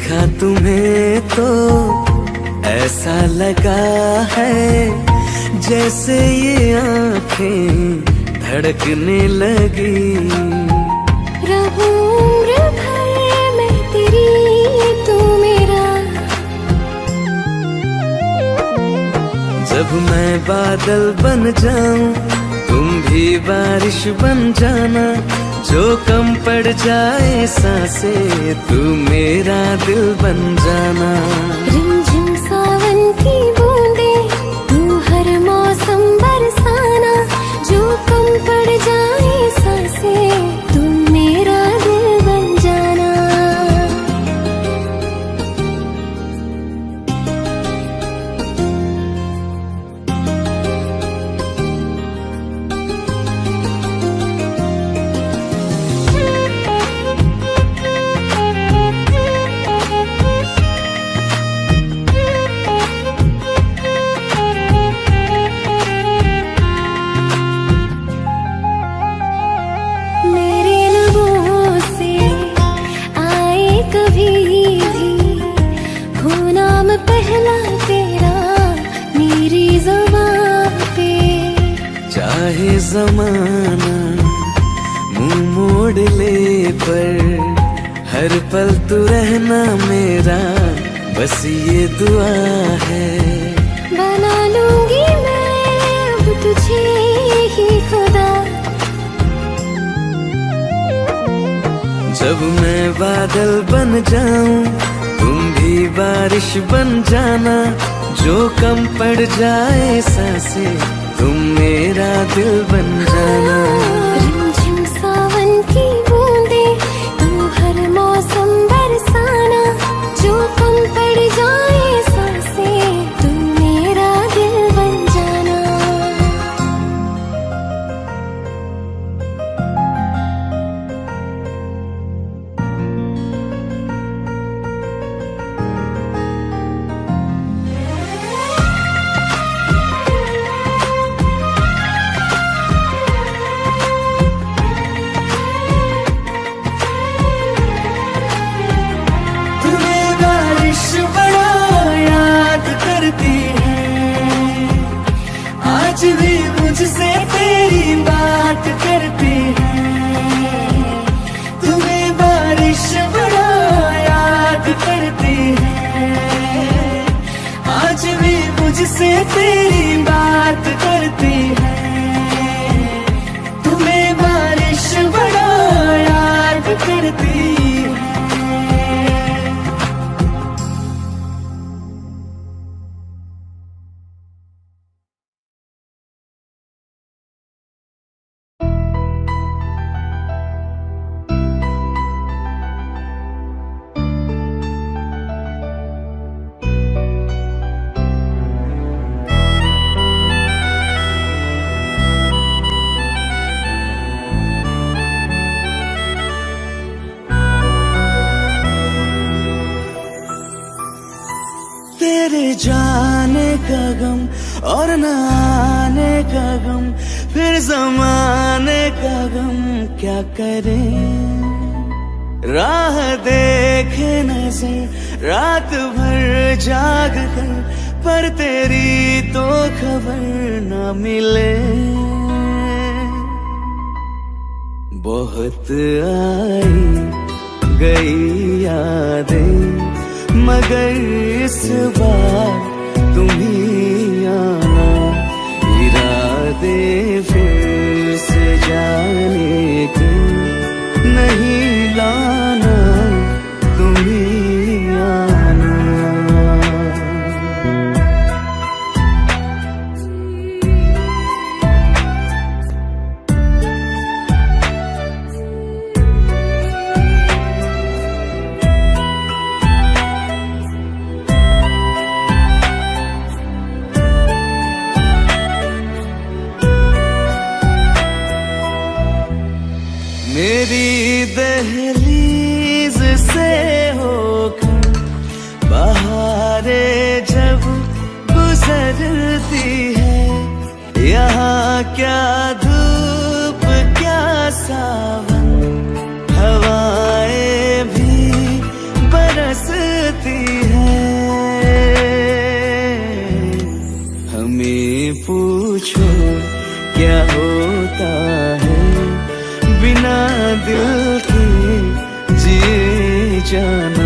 देखा तुम्हें तो ऐसा लगा है जैसे ये आंखें धड़कने लगी। रहूं उम्र भर मैं तेरी, तू मेरा। जब मैं बादल बन जाऊं तुम भी बारिश बन जाना, जो कम पड़ जाए सांसें तू मेरा दिल बन जाना। रिमझिम सावन की बूंदे तू हर मौसम बरसाना, जो कम पड़ जाए सांसें तू मेरा दिल बन जाना। पहला तेरा मेरी ज़बान पे, चाहे जमाना मुंह मोड़ ले पर हर पल तू रहना मेरा, बस ये दुआ है। बना लूंगी मैं अब तुझे ही खुदा। जब मैं बादल बन जाऊं तुम भी बारिश बन जाना, जो कम पड़ जाए सांसें तुम मेरा दिल बन जाना। रिमझिम सावन की बूंदे तू हर मौसम बरसाना, जो कम पड़ जाए सांसें तुम मेरा दिल बन जाना। आज भी मुझसे तेरी बात करती है, तुम्हें बारिश बड़ा याद करती है। आज भी मुझसे तेरी बात करती है, तुम्हें बारिश बड़ा याद करती है। तेरे जाने का गम और न आने का गम, फिर जमाने का गम क्या करें। राह देखे नजर रात भर जाग कर, पर तेरी तो खबर न मिले। बहुत आई गई यादें मगर इस बार तुम ही आना, इरादे फिर से जाने के नहीं लाना, तुम ही आना। मेरी दहलीज से होकर बहारें जब गुजरती है, यहाँ क्या धूप क्या सावन, हवाएं भी बरस होता है बिना दिल के जिए जाना।